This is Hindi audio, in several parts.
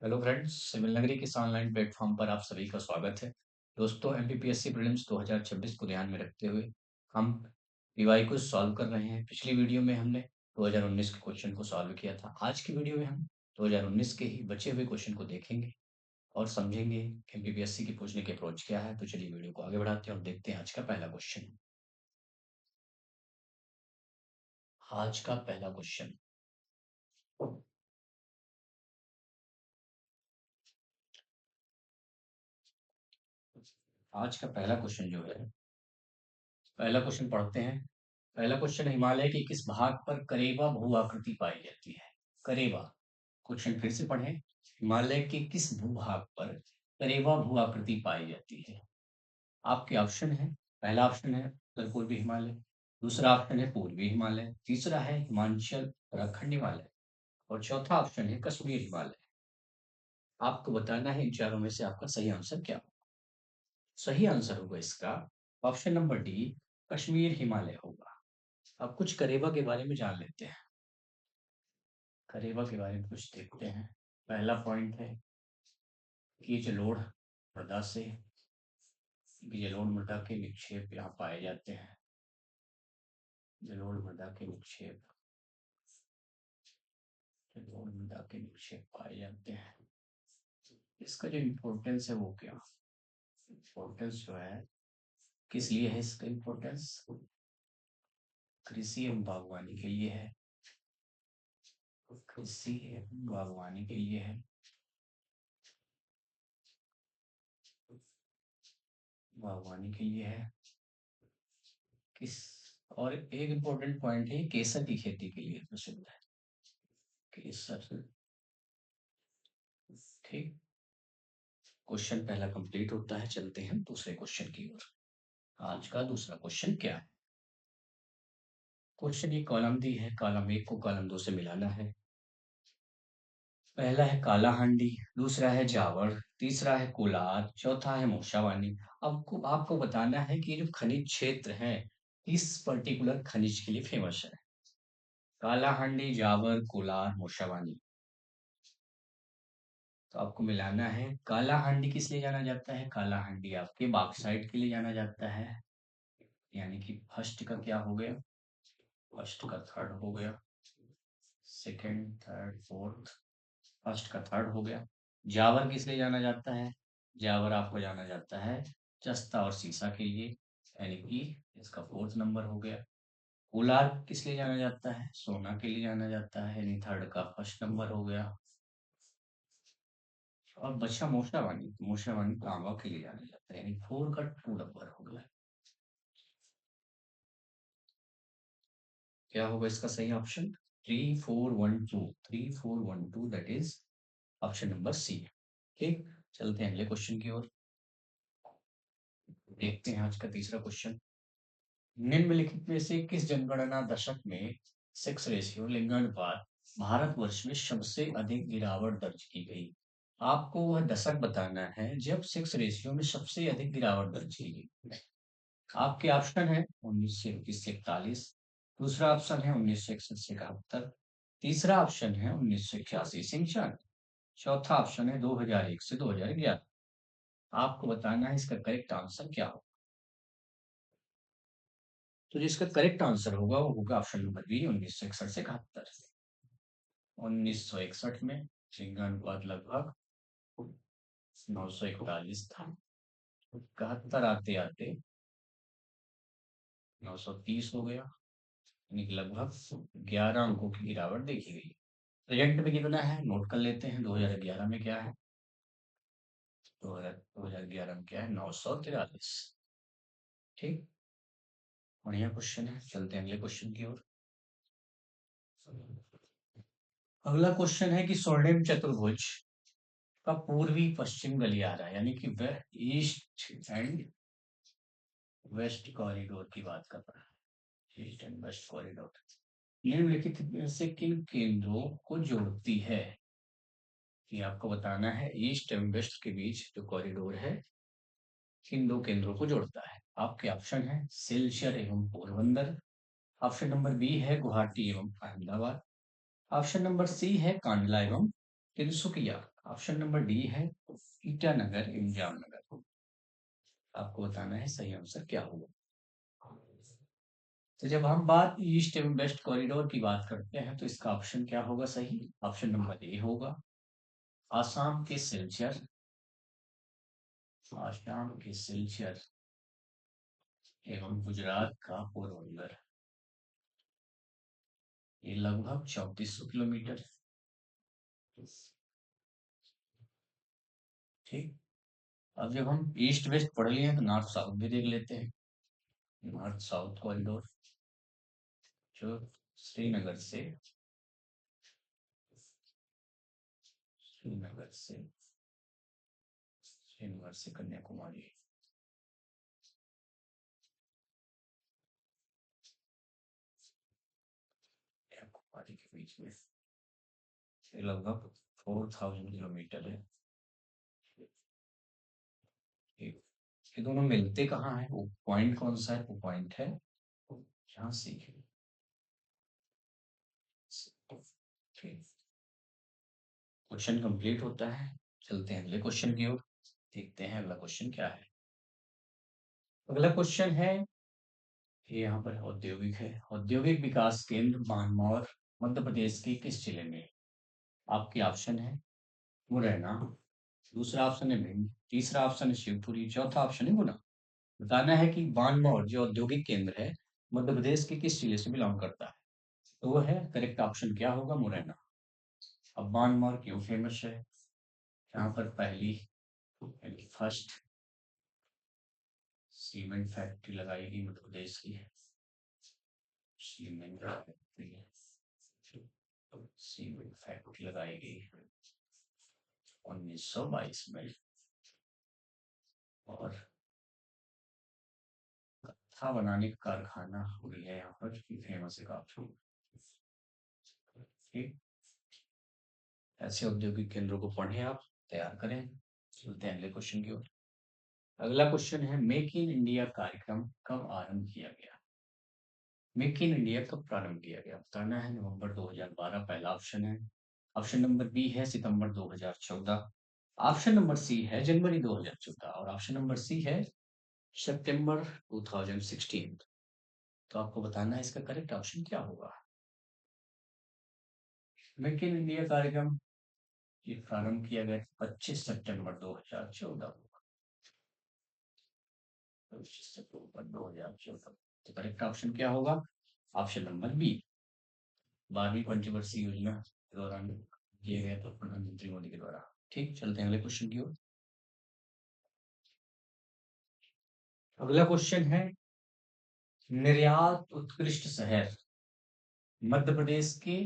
हेलो फ्रेंड्स, सिविल नगरी के इस ऑनलाइन प्लेटफॉर्म पर आप सभी का स्वागत है। दोस्तों, एमपीपीएससी प्रीलिम्स 2026 को ध्यान में रखते हुए हम पीवाई को सॉल्व कर रहे हैं। पिछली वीडियो में हमने 2019 के क्वेश्चन को सॉल्व किया था। आज की वीडियो में हम 2019 के ही बचे हुए क्वेश्चन को देखेंगे और समझेंगे कि एमपीपीएससी की पूछने की अप्रोच क्या है। तो चलिए वीडियो को आगे बढ़ाते हैं और देखते हैं आज का पहला क्वेश्चन। आज का पहला क्वेश्चन, आज का पहला क्वेश्चन जो है, पहला क्वेश्चन पढ़ते हैं। पहला क्वेश्चन, हिमालय के किस भाग पर करेवा भू आकृति पाई जाती है? करेवा, क्वेश्चन फिर से पढ़ें। हिमालय के किस भूभाग पर करेवा भू आकृति पाई जाती है? आपके ऑप्शन है। पहला ऑप्शन है उत्तर पूर्वी हिमालय, दूसरा ऑप्शन है पूर्वी हिमालय, तीसरा है हिमाचल उत्तराखंड हिमालय और चौथा ऑप्शन है कश्मीर हिमालय। आपको बताना है इन चारों में से आपका सही आंसर क्या होगा। सही आंसर होगा इसका option number D, Kashmir Himalaya होगा। अब कुछ करेवा के बारे में जान लेते हैं। करेवा के बारे में कुछ देखते हैं। पहला पॉइंट है कि जलोढ़ मृदा से, जलोढ़ मृदा के निक्षेप यहाँ पाए जाते हैं। जलोढ़ मृदा के निक्षेप, जलोढ़ मृदा के निक्षेप पाए जाते हैं। इसका जो इम्पोर्टेंस है वो क्या, इम्पोर्टेंस जो है किस लिए है इसका इम्पोर्टेंस? कृषि एवं बागवानी के लिए है। कृषि एवं बागवानी के लिए है। बागवानी के लिए है। किस, और एक इम्पोर्टेंट पॉइंट है केसर की खेती के लिए प्रसिद्ध है। केसर, ठीक। क्वेश्चन पहला कंप्लीट होता है। चलते हैं दूसरे क्वेश्चन की ओर। आज का दूसरा क्वेश्चन क्या है? क्वेश्चन ये कॉलम दी है, कॉलम एक को कॉलम दो से मिलाना है। पहला है काला हांडी, दूसरा है जावड़, तीसरा है कोलार, चौथा है मूसावानी। आपको आपको बताना है कि ये जो खनिज क्षेत्र है इस पर्टिकुलर खनिज के लिए फेमस है। काला हांडी, जावर, कोलार, मूसावानी। तो आपको मिलाना है। काला हांडी किस लिए जाना जाता है? काला हांडी आपके बॉक्साइट के लिए जाना जाता है। यानी कि फर्स्ट का क्या हो गया, फर्स्ट का थर्ड हो गया, सेकंड थर्ड फोर्थ, फर्स्ट का थर्ड हो गया। जावर किस लिए जाना जाता है? जावर आपको जाना जाता है जस्ता और सीसा के लिए, यानी कि इसका फोर्थ नंबर हो गया। कोलार किस लिए जाना जाता है? सोना के लिए जाना जाता है, यानी थर्ड का फर्स्ट नंबर हो गया। और बचा मूसावानी, मूसावानी तांबा के लिए जाना जाता है, यानी फोर का टू नंबर हो गया। क्या होगा इसका सही option? 3412, 3412, that is option number C. ठीक, चलते हैं अगले क्वेश्चन की ओर। देखते हैं आज का तीसरा क्वेश्चन। निम्नलिखित में से किस जनगणना दशक में सेक्स रेशियो, लिंगानुपात भारतवर्ष में सबसे अधिक गिरावट दर्ज की गई? आपको वह दशक बताना है जब सेक्स रेशियो में सबसे अधिक गिरावट दर्ज की गई। आपके ऑप्शन है 1921 से 41, दूसरा ऑप्शन है 1961 से 71, तीसरा ऑप्शन है 1981 से 95, चौथा ऑप्शन है 2001 से 2011। आपको बताना है इसका करेक्ट आंसर क्या हो। तो जिसका करेक्ट आंसर होगा वो होगा ऑप्शन नंबर बी, 1961 से 71। 1961 में लिंगानुपात लगभग 941 था। 71 आते आते 930 हो गया, यानी कि लगभग 11 अंकों की गिरावट देखी गई। प्रेजेंट में कितना है नोट कर लेते हैं। 2011 में क्या है? 2011 में क्या है? 943। ठीक, बढ़िया क्वेश्चन है। चलते हैं अगले क्वेश्चन की ओर। अगला क्वेश्चन है कि स्वर्णिम चतुर्भुज का पूर्वी पश्चिम गलियारा, यानी कि वह ईस्ट एंड वेस्ट कॉरिडोर की बात कर रहा है। ईस्ट एंड वेस्ट कॉरिडोर निम्नलिखित में से किन केंद्रों को जोड़ती है? ये आपको बताना है। ईस्ट एंड वेस्ट के बीच जो कॉरिडोर है किन दो केंद्रों को जोड़ता है? आपके ऑप्शन है सिलचर एवं पोरबंदर, ऑप्शन नंबर बी है गुवाहाटी एवं अहमदाबाद, ऑप्शन नंबर सी है कांडला एवं तिनसुकिया। ऑप्शन नंबर डी है ईटानगर एवं जामनगर। आपको बताना है सही आंसर क्या होगा। तो जब हम बात ईस्ट एवं वेस्ट कॉरिडोर की बात करते हैं तो इसका ऑप्शन क्या होगा सही? ऑप्शन नंबर ए होगा आसाम के सिलचर। आसाम के सिलचर एवं गुजरात का पोरबंदर। ये लगभग 3400 किलोमीटर। ठीक। अब जब हम ईस्ट वेस्ट पढ़ लिए हैं तो नॉर्थ साउथ भी देख लेते हैं। नॉर्थ साउथ कॉरिडोर जो श्रीनगर से श्रीनगर से श्रीनगर से कन्याकुमारी। कन्याकुमारी के बीच में ये लगभग 4000 किलोमीटर है। ये दोनों मिलते कहाँ है? वो पॉइंट कौन सा है? वो पॉइंट है झांसी। क्वेश्चन कंप्लीट होता है। चलते हैं अगले क्वेश्चन की ओर। देखते हैं अगला क्वेश्चन क्या है। अगला क्वेश्चन है ये यहाँ पर औद्योगिक है। औद्योगिक विकास केंद्र मानमौर मध्य प्रदेश के किस जिले में? आपके ऑप्शन है मुरैना, दूसरा ऑप्शन है भिंड, तीसरा ऑप्शन है शिवपुरी, चौथा ऑप्शन है गुना। बताना है कि बानमौर जो औद्योगिक केंद्र है मध्य प्रदेश के किस जिले से बिलोंग करता है। तो वो है करेक्ट ऑप्शन क्या होगा? मुरैना। अब बानमौर क्यों फेमस है? यहाँ पर पहली फर्स्ट सीमेंट फैक्ट्री लगाई गई मध्य प्रदेश की। सीमेंट फैक्ट्री सीमेंट फैक्ट्री लगाई गई 1922 में। और कत्था बनाने का कारखाना भी है यहाँ पर फेमस है काफी। ठीक। ऐसे औद्योगिक केंद्रों को पढ़ें आप, तैयार करें। चलते हैं अगले क्वेश्चन की ओर। अगला क्वेश्चन है मेक इन इंडिया कार्यक्रम कब आरंभ किया गया? मेक इन इंडिया कब प्रारंभ किया गया? बताना है। नवंबर 2012 पहला ऑप्शन है। ऑप्शन नंबर बी है सितंबर 2014। ऑप्शन नंबर सी है जनवरी 2014 और ऑप्शन नंबर सी है सितंबर 2016। तो आपको बताना है इसका करेक्ट ऑप्शन क्या होगा। मेक इन इंडिया कार्यक्रम ये प्रारंभ किया गया 25 सितंबर 2014। 25 सितंबर 2014। तो करेक्ट ऑप्शन क्या होगा? ऑप्शन नंबर बी 12वीं पंचवर्षीय योजना के दौरान किया गया था प्रधानमंत्री मोदी के द्वारा। ठीक। चलते हैं अगले क्वेश्चन की ओर। अगला क्वेश्चन है निर्यात उत्कृष्ट शहर मध्य प्रदेश के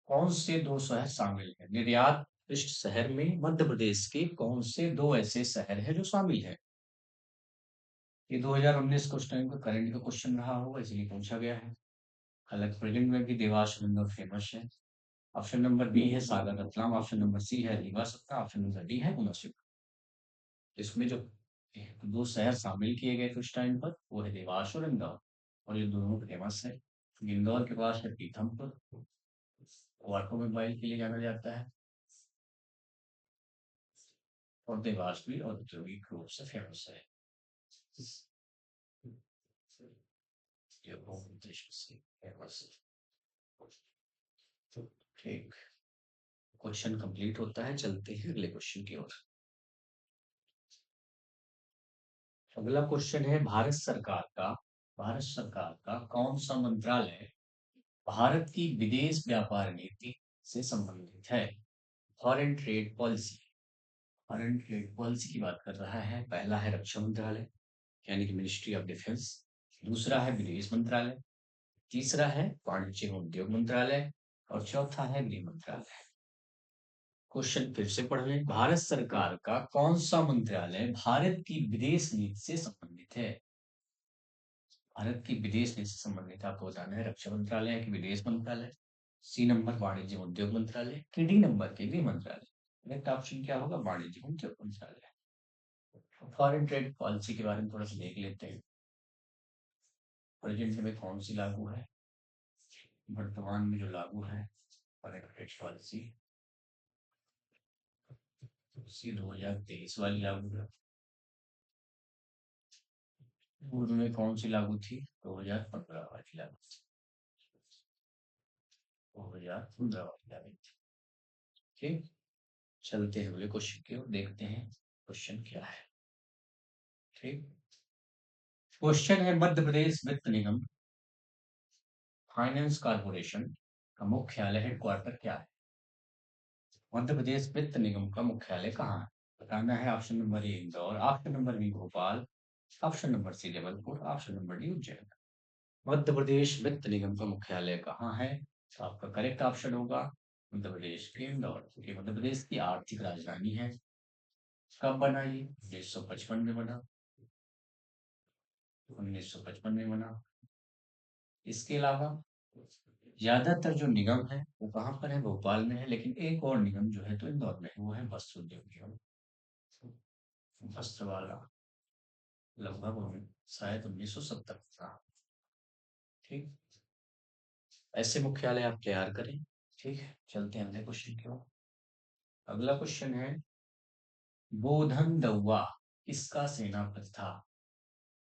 कौन से दो शहर शामिल है? निर्यात उत्कृष्ट शहर में मध्य प्रदेश के कौन से दो ऐसे शहर हैं जो शामिल है? ये 2019 क्वेश्चन टाइम का करंट का क्वेश्चन रहा होगा इसलिए पूछा गया है। हालांकि प्रेजेंट में भी देवास इंदौर फेमस है। ऑप्शन नंबर बी है सागर रतलाम, ऑप्शन नंबर सी है Rewa Satna, option number D है मुनासिब। इसमें जो दो शहर शामिल किए गए थे उस टाइम पर वो है देवास और इंदौर। और ये दोनों फेमस है। इंदौर के पास है पीथमपुर, वो ऑटोमोबाइल के लिए जाना जाता है। और देवास भी औद्योगिक रूप से फेमस है। ये बहुत देश से फेमस है। ठीक। क्वेश्चन कंप्लीट होता है। चलते हैं अगले क्वेश्चन की ओर। अगला क्वेश्चन है भारत सरकार का कौन सा मंत्रालय भारत की विदेश व्यापार नीति से संबंधित है? Foreign trade policy. Foreign trade policy की बात कर रहा है। पहला है रक्षा मंत्रालय यानी कि मिनिस्ट्री ऑफ डिफेंस, दूसरा है विदेश मंत्रालय, तीसरा है वाणिज्य एवं उद्योग मंत्रालय और चौथा है गृह मंत्रालय। क्वेश्चन फिर से पढ़ लें। भारत सरकार का कौन सा मंत्रालय भारत की विदेश नीति से संबंधित है? भारत की विदेश नीति से संबंधित आपको बताना है रक्षा मंत्रालय की विदेश मंत्रालय, सी नंबर वाणिज्य उद्योग मंत्रालय की डी नंबर के गृह मंत्रालय। करेक्ट ऑप्शन क्या होगा? वाणिज्य उद्योग मंत्रालय। फॉरेन ट्रेड पॉलिसी के बारे में थोड़ा सा देख लेते हैं। प्रेजेंट में कौन सी लागू है? वर्तमान में जो लागू है फॉरेन ट्रेड पॉलिसी पॉलिसी 2023 वाली लागू है। पूर्व में कौन सी लागू थी? 2015 वाली लागू थी। 2015 वाली लागू थी। ठीक, चलते हैं अगले क्वेश्चन की ओर, देखते हैं क्वेश्चन क्या है। ठीक, क्वेश्चन है मध्य प्रदेश वित्त निगम फाइनेंस कॉर्पोरेशन का मुख्यालय हेडक्वार्टर क्या है? मध्य प्रदेश वित्त निगम का मुख्यालय कहाँ है? बताना है। Option number A Indore, option number B Bhopal, option number C Jabalpur, option number D Ujjain. Madhya Pradesh वित्त निगम का मुख्यालय कहाँ है? तो आपका करेक्ट ऑप्शन होगा मध्य प्रदेश के इंदौर। ये मध्य प्रदेश की आर्थिक राजधानी है। कब बना ये? 1955 में बना। 1955 में बना। इसके अलावा ज्यादातर जो निगम है वो कहाँ पर है? भोपाल में है, लेकिन एक और निगम जो है तो इंदौर में है, वो है वस्त्र उद्योग निगम, वस्त्र वाला। लगभग शायद 1970 का। ठीक, ऐसे मुख्यालय आप तैयार करें। ठीक है, चलते हैं अगले क्वेश्चन की ओर। अगला क्वेश्चन है बोधन दौआ किसका सेनापति था?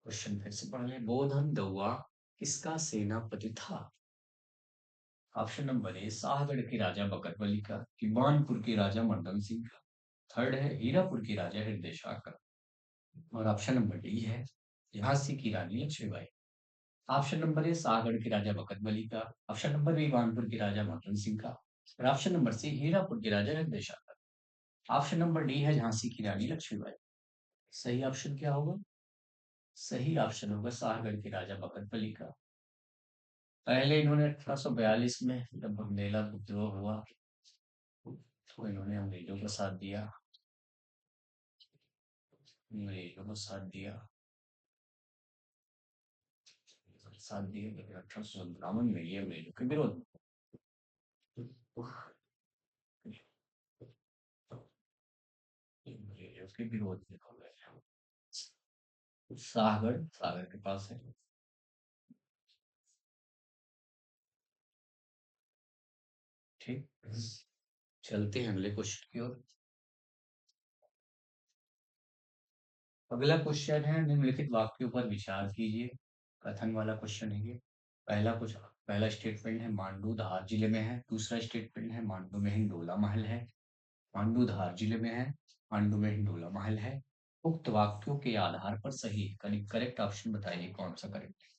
क्वेश्चन फिर से पढ़ लें। बोधन दौआ किसका सेनापति था? ऑप्शन नंबर ए शाहगढ़ के राजा बकरबली का, कि बानपुर के राजा मंडन सिंह का, थर्ड है हीरापुर की राजा हृदय शाह का, और ऑप्शन नंबर डी है झांसी की रानी Lakshmibai. Option number A Shahgarh के राजा बकरबली का, ऑप्शन नंबर बी बानपुर के राजा मंडन सिंह का, और ऑप्शन नंबर सी हीरापुर के राजा हृदय शाह का। ऑप्शन नंबर डी है झांसी की रानी लक्ष्मीबाई। सही ऑप्शन क्या होगा? सही ऑप्शन होगा शाहगढ़ के राजा बकरबली का। पहले इन्होंने 1842 में जब बुंदेला विद्रोह हुआ तो इन्होंने अंग्रेजों का साथ दिया। अंग्रेजों का साथ दिए, लेकिन 1857 में ये अंग्रेजों के विरोध अंग्रेजों के विरोध में हो गए। सागर सागर के पास है। ठीक, चलते हैं अगले क्वेश्चन की ओर। अगला क्वेश्चन है निम्नलिखित वाक्यों पर विचार कीजिए। कथन वाला क्वेश्चन है ये। पहला स्टेटमेंट है मांडू धार जिले में है। दूसरा स्टेटमेंट है मांडू में हिंडोला महल है। मांडू धार जिले में है, मांडू में हिंडोला महल है। उक्त वाक्यों के आधार पर सही करेक्ट ऑप्शन बताइए कौन सा करेक्ट है।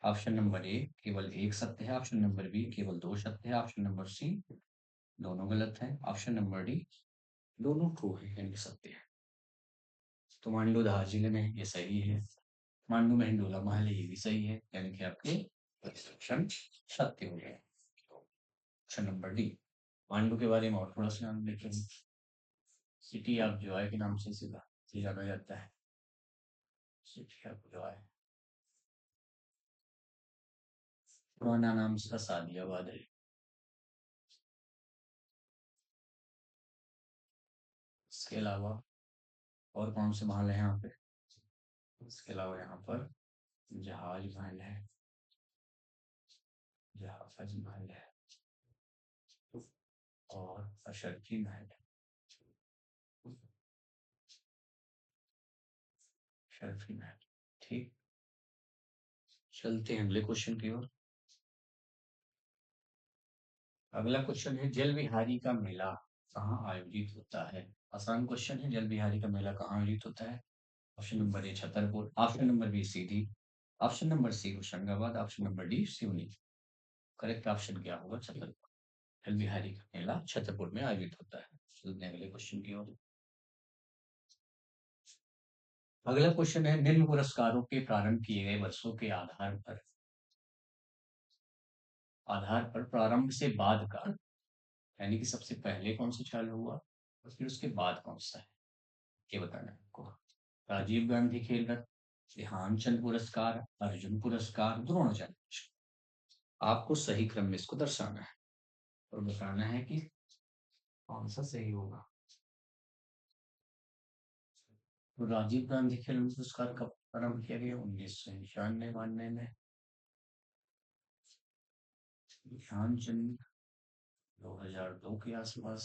ऑप्शन नंबर ए केवल एक सत्य है, ऑप्शन नंबर बी केवल दो सत्य है, ऑप्शन नंबर सी दोनों गलत है, ऑप्शन नंबर डी दोनों ट्रू है यानी सत्य है। तो मांडू धार जिले में है, ये सही है। मांडू में हिंडोला महल है, ये भी सही है, यानी कि आपके ऑप्शन सत्य हो गए। Option number D. मांडू के बारे में और थोड़ा सा नाम लेते हैं। सिटी ऑफ जॉय के नाम से सीधा जाना जाता है। सिटी ऑफ जॉय, पुराना नाम इसका सादियाबाद है। इसके अलावा और कौन से महल है यहाँ पे? इसके अलावा यहाँ पर जहाज महल है, जहाज महल है, और अशरफी महल है। शर्फी महल। ठीक, चलते हैं अगले क्वेश्चन की ओर। अगला क्वेश्चन है जल विहारी का मेला कहाँ आयोजित होता है? आसान क्वेश्चन है। जल विहारी का मेला कहाँ आयोजित होता है? Option number A Chhatarpur, option number B Sidhi, option number C Hoshangabad, option number D Seoni. Correct option क्या होगा? छतरपुर। जल विहारी का मेला छतरपुर में आयोजित होता है। चलते हैं अगले क्वेश्चन की ओर। अगला क्वेश्चन है निम्न पुरस्कारों के प्रारंभ किए गए वर्षों के आधार पर प्रारंभ से बाद का, यानी कि सबसे पहले कौन सा चालू हुआ और फिर उसके बाद कौन सा है, ये बताना है आपको। राजीव गांधी खेल रत्न, ध्यानचंद पुरस्कार, अर्जुन पुरस्कार, द्रोणाचार्य पुरस्कार। आपको सही क्रम में इसको दर्शाना है और बताना है कि कौन सा सही होगा। तो राजीव गांधी खेल रत्न पुरस्कार कब प्रारंभ किया गया? 1991 में। ध्यानचंद 2002 के आसपास।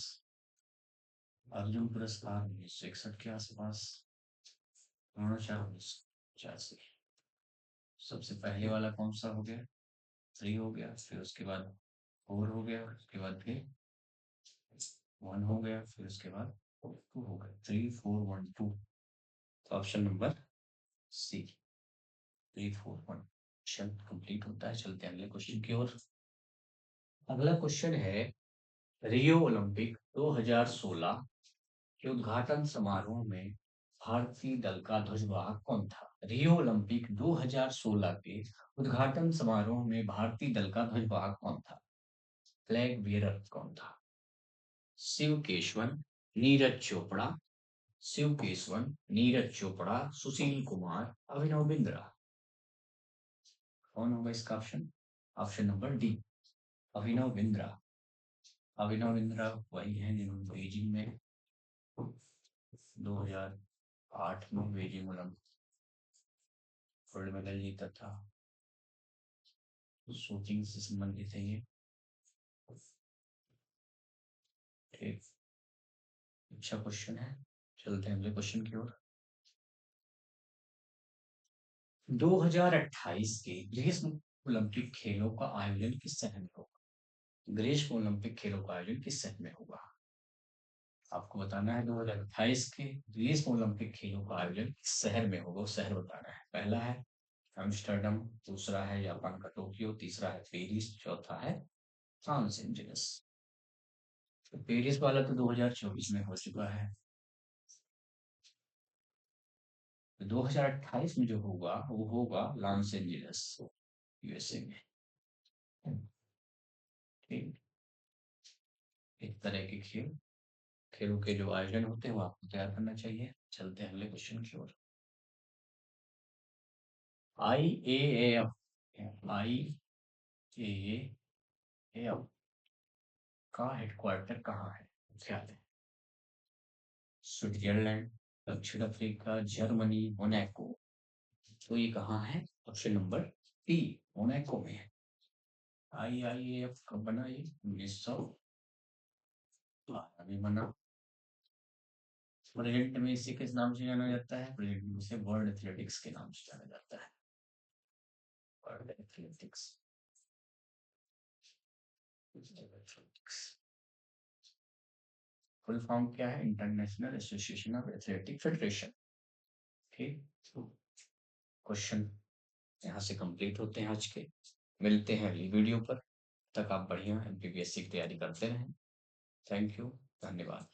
अर्जुन पुरस्कार 1961 के आसपास, द्रोणाचार्य 1985। सबसे पहले वाला कौन सा हो गया? 3 हो गया, फिर उसके बाद 4 हो गया, उसके बाद फिर 1 हो गया, फिर उसके बाद 2 हो गया। 3 4 1 2। Option number C, 3 4 1 option complete होता है। चलते हैं अगले क्वेश्चन की ओर। अगला क्वेश्चन है, रियो ओलंपिक 2016 के उद्घाटन समारोह में भारतीय दल का ध्वजवाहक कौन था? रियो ओलंपिक 2016 के उद्घाटन समारोह में भारतीय दल का ध्वजवाहक कौन था? फ्लैग बियरर कौन था? शिव केशवन, नीरज चोपड़ा, शिव केशवन, नीरज चोपड़ा, सुशील कुमार, अभिनव बिंद्रा। कौन होगा इसका option? Option number D, Abhinav Bindra. Abhinav Bindra वही है जिन्होंने बीजिंग में 2008 में बीजिंग ओलंपिक गोल्ड मेडल जीता था। शूटिंग से संबंधित है ये। ठीक, अच्छा क्वेश्चन है। चलते हैं अगले क्वेश्चन की ओर। 2028 के ग्रीष्म ओलंपिक खेलों का आयोजन किस शहर में होगा? ग्रीष्म ओलंपिक खेलों का आयोजन किस शहर में होगा? आपको बताना है 2028 के ग्रीष्म ओलंपिक खेलों का आयोजन किस शहर में होगा, वो शहर बताना है। पहला है एम्स्टर्डम, दूसरा है जापान का टोक्यो, तीसरा है पेरिस, चौथा है लॉस एंजलिस। तो पेरिस वाला तो 2024 में हो चुका है, तो 2028 में जो होगा वो होगा लॉस एंजलिस, यूएसए में। ठीक, एक तरह के खेलों के जो आयोजन होते हैं वो आपको तैयार करना चाहिए। चलते हैं अगले क्वेश्चन की ओर। IAAF, IAAF का हेडक्वार्टर कहाँ है? मुख्यालय स्विट्जरलैंड, दक्षिण अफ्रीका, जर्मनी, मोनाको। तो ये कहाँ है? ऑप्शन नंबर डी, मोनाको में है। IAAF कब बना? ये 1912 में बना। प्रेजेंट में इसे किस नाम से जाना जाता है? प्रेजेंट में इसे वर्ल्ड एथलेटिक्स के नाम से जाना जाता है। वर्ल्ड एथलेटिक्स, फुल फॉर्म क्या है? International association of athletic federation. ठीक, क्वेश्चन यहाँ से कंप्लीट होते हैं आज के। मिलते हैं अगली वीडियो पर। तक आप बढ़िया एमपीपीएससी की तैयारी करते रहें। थैंक यू, धन्यवाद।